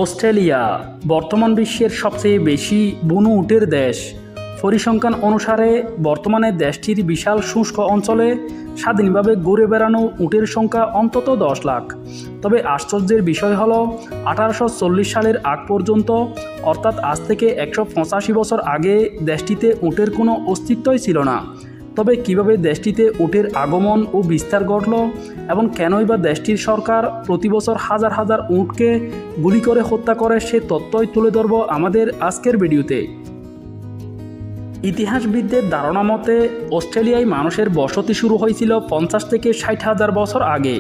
Australia বর্তমান বিশ্বের সবচেয়ে বেশি বুনো উটের দেশ। পরিসংখ্যান অনুসারে বর্তমানে দেশটির বিশাল শুষ্ক অঞ্চলে স্বাধীনভাবে ঘুরে বেড়ানো উটের সংখ্যা অন্তত 10 লাখ। তবে আশ্চর্যের বিষয় হল 1840 সালের আগ পর্যন্ত, অর্থাৎ আজ থেকে 185 বছর আগে দেশটিতে উটের কোনো অস্তিত্বই ছিল না। তবে কিভাবে দেশটিতে উটের আগমন ও বিস্তার ঘটল এবং কেনই বা দেশটির সরকার প্রতি বছর হাজার হাজার উটকে গুলি করে হত্যা করে, সে তথ্যই তুলে ধরব আমাদের আজকের ভিডিওতে। ইতিহাসবিদদের ধারণা মতে অস্ট্রেলিয়ায় মানুষের বসতি শুরু হয়েছিল 50 থেকে 60 হাজার বছর আগে।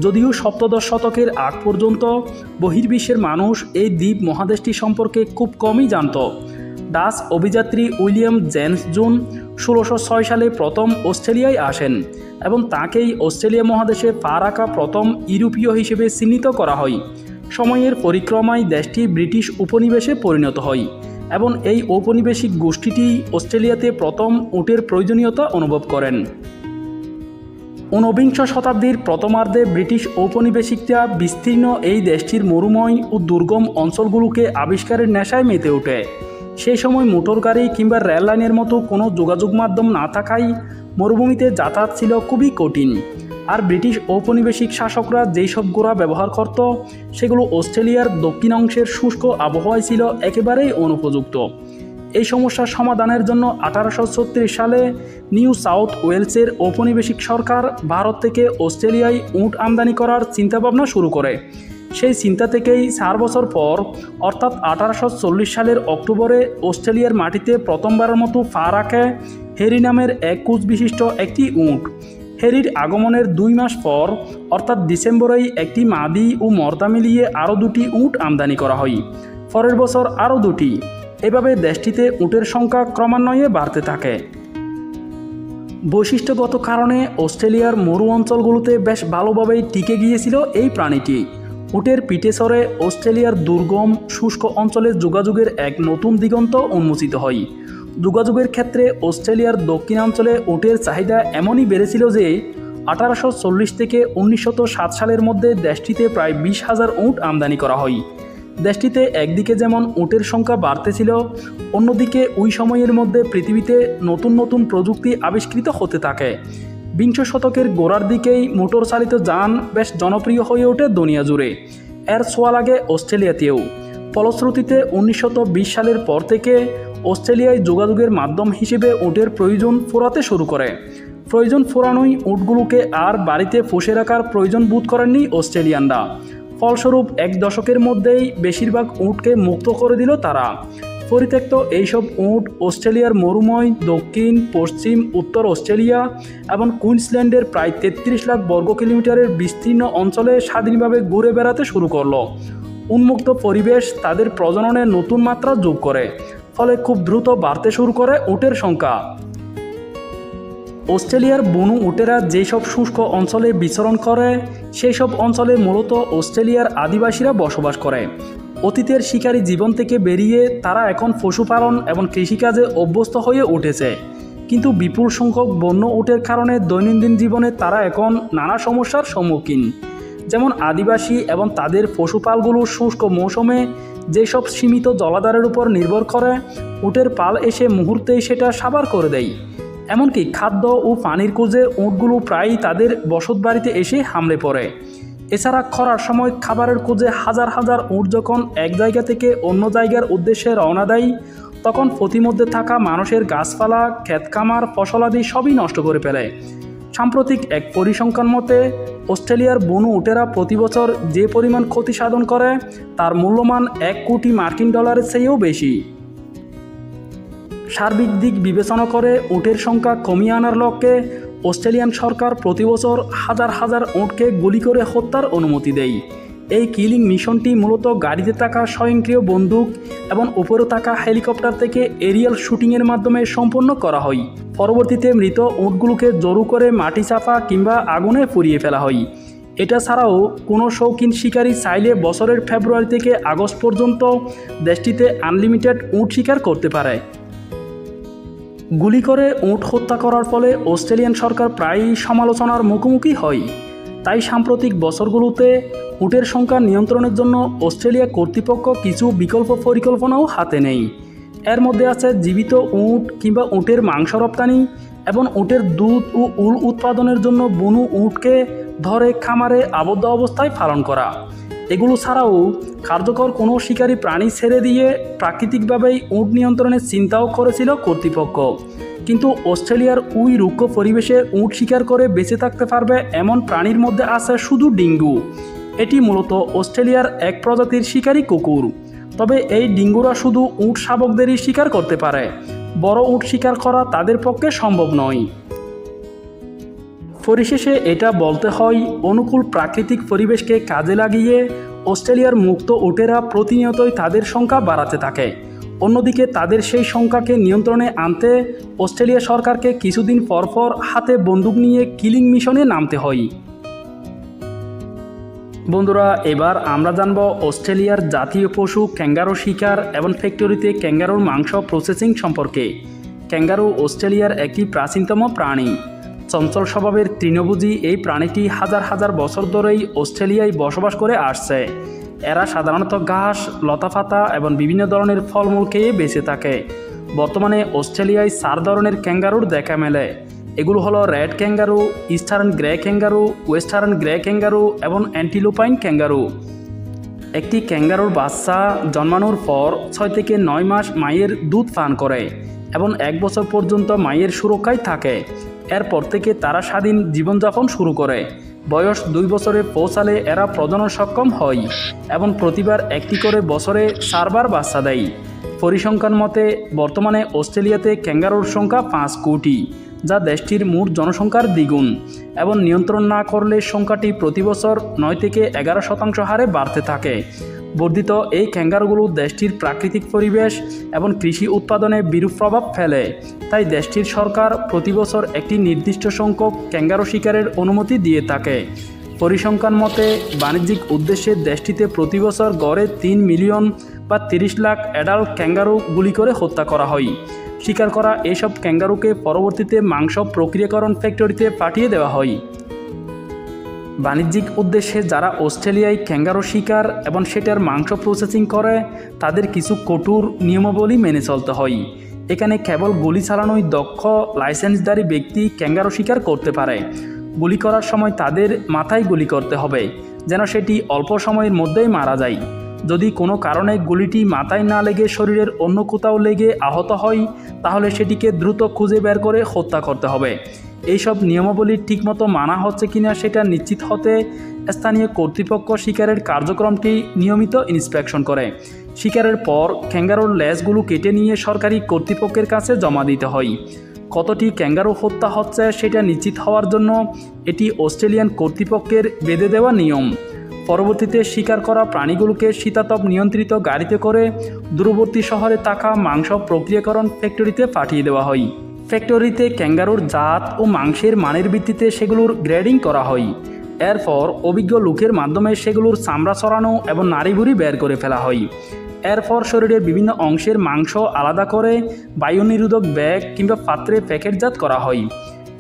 যদিও সপ্তদশ শতকের আগ পর্যন্ত বহির্বিশ্বের মানুষ এই দ্বীপ মহাদেশটি সম্পর্কে খুব কমই জানত। ডাচ অভিযাত্রী উইলিয়াম জেমস জুন 1606 সালে প্রথম অস্ট্রেলিয়ায় আসেন এবং তাকেই অস্ট্রেলিয়া মহাদেশে পা রাখা প্রথম ইউরোপীয় হিসেবে চিহ্নিত করা হয়। সময়ের পরিক্রমায় দেশটি ব্রিটিশ উপনিবেশে পরিণত হয় এবং এই ঔপনিবেশিক গোষ্ঠীটি অস্ট্রেলিয়াতে প্রথম উটের প্রয়োজনীয়তা অনুভব করেন। ঊনবিংশ শতাব্দীর প্রথমার্ধে ব্রিটিশ ঔপনিবেশিকরা বিস্তীর্ণ এই দেশটির মরুময় ও দুর্গম অঞ্চলগুলোকে আবিষ্কারের নেশায় মেতে ওঠে। সেই সময় মোটর গাড়ি কিংবা রেল লাইনের মতো কোনো যোগাযোগ মাধ্যম না থাকায় মরুভূমিতে যাতায়াত ছিল খুবই কঠিন। আর ব্রিটিশ ঔপনিবেশিক শাসকরা যেই সব ঘোড়া ব্যবহার করত সেগুলো অস্ট্রেলিয়ার দক্ষিণ অংশের শুষ্ক আবহাওয়ায় ছিল একেবারেই অনুপযুক্ত। এই সমস্যার সমাধানের জন্য 1836 সালে নিউ সাউথ ওয়েলসের ঔপনিবেশিক সরকার ভারত থেকে অস্ট্রেলিয়ায় উট আমদানি করার চিন্তাভাবনা শুরু করে। সেই চিন্তা থেকেই 4 বছর পর, অর্থাৎ 1840 সালের অক্টোবরে অস্ট্রেলিয়ার মাটিতে প্রথমবারের মতো পা রাখে হেরি নামের এক কুচ বিশিষ্ট একটি উট। হেরির আগমনের 2 মাস পর, অর্থাৎ ডিসেম্বরেই একটি মাদি ও মর্দা মিলিয়ে আরও 2টি উট আমদানি করা হয়। পরের বছর আরও 2টি। এভাবে দেশটিতে উটের সংখ্যা ক্রমান্বয়ে বাড়তে থাকে। বৈশিষ্ট্যগত কারণে অস্ট্রেলিয়ার মরু অঞ্চলগুলোতে বেশ ভালোভাবেই টিকে গিয়েছিল এই প্রাণীটি। উটের পিঠে চড়ে অস্ট্রেলিয়ার দুর্গম শুষ্ক অঞ্চলে যোগাযোগের এক নতুন দিগন্ত উন্মোচিত হয়। যোগাযোগের ক্ষেত্রে অস্ট্রেলিয়ার দক্ষিণাঞ্চলে উটের চাহিদা এমনই বেড়েছিল যে 1840 থেকে 1907 সালের মধ্যে দেশটিতে প্রায় 20,000 উট আমদানি করা হয়। দেশটিতে একদিকে যেমন উটের সংখ্যা বাড়তেছিল, অন্যদিকে ওই সময়ের মধ্যে পৃথিবীতে নতুন নতুন প্রযুক্তি আবিষ্কৃত হতে থাকে। বিংশ শতকের গোড়ার দিকেই মোটর চালিত যান বেশ জনপ্রিয় হয়ে ওঠে দুনিয়া জুড়ে। এর ছোঁয়া লাগে অস্ট্রেলিয়াতেও। ফলশ্রুতিতে 1920 সালের পর থেকে অস্ট্রেলিয়ায় যোগাযোগের মাধ্যম হিসেবে উটের প্রয়োজন ফুরাতে শুরু করে। প্রয়োজন ফুরানোই উটগুলোকে আর বাড়িতে পুষে রাখার প্রয়োজন বোধ করেননি অস্ট্রেলিয়ানরা। ফলস্বরূপ 1 দশকের মধ্যেই বেশিরভাগ উটকে মুক্ত করে দিল তারা। পরিত্যক্ত এইসব উট অস্ট্রেলিয়ার মরুময় দক্ষিণ, পশ্চিম, উত্তর অস্ট্রেলিয়া এবং কুইন্সল্যান্ডের প্রায় 33 লাখ বর্গ কিলোমিটারের বিস্তীর্ণ অঞ্চলে স্বাধীনভাবে ঘুরে বেড়াতে শুরু করলো। উন্মুক্ত পরিবেশ তাদের প্রজননে নতুন মাত্রা যোগ করে, ফলে খুব দ্রুত বাড়তে শুরু করে উটের সংখ্যা। অস্ট্রেলিয়ার বুনো উটেরা যেসব শুষ্ক অঞ্চলে বিচরণ করে সেই সব অঞ্চলে মূলত অস্ট্রেলিয়ার আদিবাসীরা বসবাস করে। অতীতের শিকারী জীবন থেকে বেরিয়ে তারা এখন পশুপালন এবং কৃষিকাজে অভ্যস্ত হয়ে উঠেছে। কিন্তু বিপুল সংখ্যক বন্য উটের কারণে দৈনন্দিন জীবনে তারা এখন নানা সমস্যার সম্মুখীন। যেমন আদিবাসী এবং তাদের পশুপালগুলো শুষ্ক মৌসুমে যেসব সীমিত জলাধারের উপর নির্ভর করে, উটের পাল এসে মুহূর্তেই সেটা সাবার করে দেয়। এমনকি খাদ্য ও পানির খোঁজে উটগুলো প্রায়ই তাদের বসতবাড়িতে এসে হামলে পড়ে। এছাড়া খরার সময় খাবারের খোঁজে হাজার হাজার উট যখন এক জায়গা থেকে অন্য জায়গার উদ্দেশ্যে রওনা দেয়, তখন পথিমধ্যে থাকা মানুষের গাছপালা, ক্ষেতখামার, ফসলাদি সবই নষ্ট করে ফেলে। সাম্প্রতিক এক পরিসংখ্যান মতে অস্ট্রেলিয়ার বুনো উটেরা প্রতি বছর যে পরিমাণ ক্ষতি সাধন করে তার মূল্যমান $1 কোটি চেয়েও বেশি। সার্বিক দিক বিবেচনা করে উটের সংখ্যা কমিয়ে আনার লক্ষ্যে অস্ট্রেলিয়ান সরকার প্রতি বছর হাজার হাজার উটকে গুলি করে হত্যার অনুমতি দেয়। এই কিলিং মিশনটি মূলত গাড়িতে থাকা স্বয়ংক্রিয় বন্দুক এবং উপরে থাকা হেলিকপ্টার থেকে এরিয়াল শুটিংয়ের মাধ্যমে সম্পন্ন করা হয়। পরবর্তীতে মৃত উটগুলোকে জড়ো করে মাটি চাপা কিংবা আগুনে পুড়িয়ে ফেলা হয়। এটা ছাড়াও কোনো শৌখিন শিকারী চাইলে বছরের ফেব্রুয়ারি থেকে আগস্ট পর্যন্ত দেশটিতে আনলিমিটেড উট শিকার করতে পারে। গুলি করে উট হত্যা করার ফলে অস্ট্রেলিয়ান সরকার প্রায়ই সমালোচনার মুখোমুখি হয়। তাই সাম্প্রতিক বছরগুলোতে উটের সংখ্যা নিয়ন্ত্রণের জন্য অস্ট্রেলিয়া কর্তৃপক্ষ কিছু বিকল্প পরিকল্পনাও হাতে নেয়। এর মধ্যে আছে জীবিত উট কিংবা উটের মাংস রপ্তানি এবং উটের দুধ ও উল উৎপাদনের জন্য বুনো উটকে ধরে খামারে আবদ্ধ অবস্থায় পালন করা। এগুলো ছাড়াও কার্যকর কোনো শিকারী প্রাণী ছেড়ে দিয়ে প্রাকৃতিকভাবেই উট নিয়ন্ত্রণের চিন্তাও করেছিল কর্তৃপক্ষ। কিন্তু অস্ট্রেলিয়ার ওই রুক্ষ পরিবেশে উট শিকার করে বেঁচে থাকতে পারবে এমন প্রাণীর মধ্যে আছে শুধু ডিঙ্গু। এটি মূলত অস্ট্রেলিয়ার এক প্রজাতির শিকারী কুকুর। তবে এই ডিঙ্গুরা শুধু উট শাবকদেরই শিকার করতে পারে, বড় উট শিকার করা তাদের পক্ষে সম্ভব নয়। পরিশেষে এটা বলতে হয়, অনুকূল প্রাকৃতিক পরিবেশকে কাজে লাগিয়ে অস্ট্রেলিয়ার মুক্ত উটেরা প্রতিনিয়তই তাদের সংখ্যা বাড়াতে থাকে। অন্যদিকে তাদের সেই সংখ্যাকে নিয়ন্ত্রণে আনতে অস্ট্রেলিয়া সরকারকে কিছুদিন পরপর হাতে বন্দুক নিয়ে কিলিং মিশনে নামতে হয়। বন্ধুরা, এবার আমরা জানব অস্ট্রেলিয়ার জাতীয় পশু ক্যাঙ্গারু শিকার এবং ফ্যাক্টরিতে ক্যাঙ্গারুর মাংস প্রসেসিং সম্পর্কে। ক্যাঙ্গারু অস্ট্রেলিয়ার একটি প্রাচীনতম প্রাণী। চঞ্চল স্বভাবের তৃণভোজী এই প্রাণীটি হাজার হাজার বছর ধরেই অস্ট্রেলিয়ায় বসবাস করে আসছে। এরা সাধারণত ঘাস, লতাপাতা এবং বিভিন্ন ধরনের ফলমূল খেয়ে বেঁচে থাকে। বর্তমানে অস্ট্রেলিয়ায় 4 ধরনের ক্যাঙ্গারুর দেখা মেলে। এগুলো হলো red kangaroo, eastern grey kangaroo, western grey kangaroo এবং অ্যান্টিলোপাইন ক্যাঙ্গারু। একটি ক্যাঙ্গারুর বাচ্চা জন্মানোর পর 6 থেকে 9 মাস মায়ের দুধ পান করে এবং 1 বছর পর্যন্ত মায়ের সুরক্ষায় থাকে। এরপর থেকে তারা স্বাধীন জীবনযাপন শুরু করে। বয়স 2 বছরে পৌঁছালে এরা প্রজনন সক্ষম হয় এবং প্রতিবার একটি করে বছরে 4 বার বাচ্চা দেয়। পরিসংখ্যান মতে বর্তমানে অস্ট্রেলিয়াতে ক্যাঙ্গারুর সংখ্যা 5 কোটি, যা দেশটির মোট জনসংখ্যার দ্বিগুণ, এবং নিয়ন্ত্রণ না করলে সংখ্যাটি প্রতি বছর 9 থেকে 11% হারে বাড়তে থাকে। বর্ধিত এই ক্যাঙ্গারুগুলো দেশটির প্রাকৃতিক পরিবেশ এবং কৃষি উৎপাদনে বিরূপ প্রভাব ফেলে। তাই দেশটির সরকার প্রতি বছর একটি নির্দিষ্ট সংখ্যক ক্যাঙ্গারু শিকারের অনুমতি দিয়ে থাকে। পরিসংখ্যান মতে বাণিজ্যিক উদ্দেশ্যে দেশটিতে প্রতি বছর গড়ে 3 মিলিয়ন বা 30 লাখ অ্যাডাল্ট ক্যাঙ্গারু গুলি করে হত্যা করা হয়। শিকার করা এসব ক্যাঙ্গারুকে পরবর্তীতে মাংস প্রক্রিয়াকরণ ফ্যাক্টরিতে পাঠিয়ে দেওয়া হয়। বাণিজ্যিক উদ্দেশ্যে যারা অস্ট্রেলিয়ায় ক্যাঙ্গারু শিকার এবং সেটার মাংস প্রসেসিং করে তাদের কিছু কঠোর নিয়মাবলী মেনে চলতে হয়। এখানে কেবল গুলি চালানোই দক্ষ লাইসেন্সধারী ব্যক্তি ক্যাঙ্গারু শিকার করতে পারে। গুলি করার সময় তাদের মাথায় গুলি করতে হবে, যেন সেটি অল্প সময়ের মধ্যেই মারা যায়। যদি কোনো কারণে গুলিটি মাথায় না লেগে শরীরের অন্য কোথাও লেগে আহত হয়, তাহলে সেটিকে দ্রুত খুঁজে বের করে হত্যা করতে হবে। এইসব নিয়মাবলী ঠিকমতো মানা হচ্ছে কিনা সেটা নিশ্চিত হতে স্থানীয় কর্তৃপক্ষ শিকারের কার্যক্রমটি নিয়মিত ইন্সপেকশন করে। শিকারের পর ক্যাঙ্গারুর লেজগুলো কেটে নিয়ে সরকারি কর্তৃপক্ষের কাছে জমা দিতে হয়। কতটি ক্যাঙ্গারু হত্যা হচ্ছে সেটা নিশ্চিত হওয়ার জন্য এটি অস্ট্রেলিয়ান কর্তৃপক্ষের বেঁধে দেওয়া নিয়ম। পরবর্তীতে শিকার করা প্রাণীগুলোকে শীতাতপ নিয়ন্ত্রিত গাড়িতে করে দূরবর্তী শহরে থাকা মাংস প্রক্রিয়াকরণ ফ্যাক্টরিতে পাঠিয়ে দেওয়া হয়। ফ্যাক্টরিতে ক্যাঙ্গারুর জাত ও মাংসের মানের ভিত্তিতে সেগুলোর গ্রেডিং করা হয়। এরপর অভিজ্ঞ লোকের মাধ্যমে সেগুলোর চামড়া ছড়ানো এবং নাড়িভুড়ি বের করে ফেলা হয়। এরপর শরীরের বিভিন্ন অংশের মাংস আলাদা করে বায়ু নিরোধক ব্যাগ কিংবা পাত্রে প্যাকেটজাত করা হয়।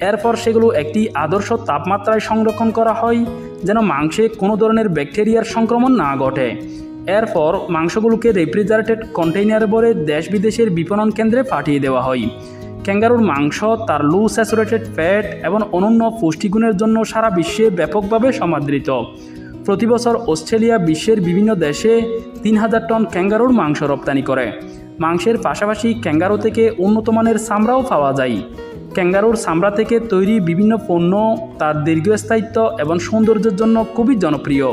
এরপর সেগুলো একটি আদর্শ তাপমাত্রায় সংরক্ষণ করা হয়, যেন মাংসে কোনো ধরনের ব্যাকটেরিয়ার সংক্রমণ না ঘটে। এরপর মাংসগুলোকে রেফ্রিজারেটেড কন্টেইনারে ভরে দেশ বিদেশের বিপণন কেন্দ্রে পাঠিয়ে দেওয়া হয়। ক্যাঙ্গারুর মাংস তার লো স্যাচুরেটেড ফ্যাট এবং অনন্য পুষ্টিগুণের জন্য সারা বিশ্বে ব্যাপকভাবে সমাদৃত। প্রতি বছর অস্ট্রেলিয়া বিশ্বের বিভিন্ন দেশে 3000 টন ক্যাঙ্গারুর মাংস রপ্তানি করে। মাংসের পাশাপাশি ক্যাঙ্গারু থেকে উন্নত মানের চামড়াও পাওয়া যায়। ক্যাঙ্গারুর চামড়া থেকে তৈরি বিভিন্ন পণ্য তার দীর্ঘস্থায়িত্ব এবং সৌন্দর্যের জন্য খুবই জনপ্রিয়।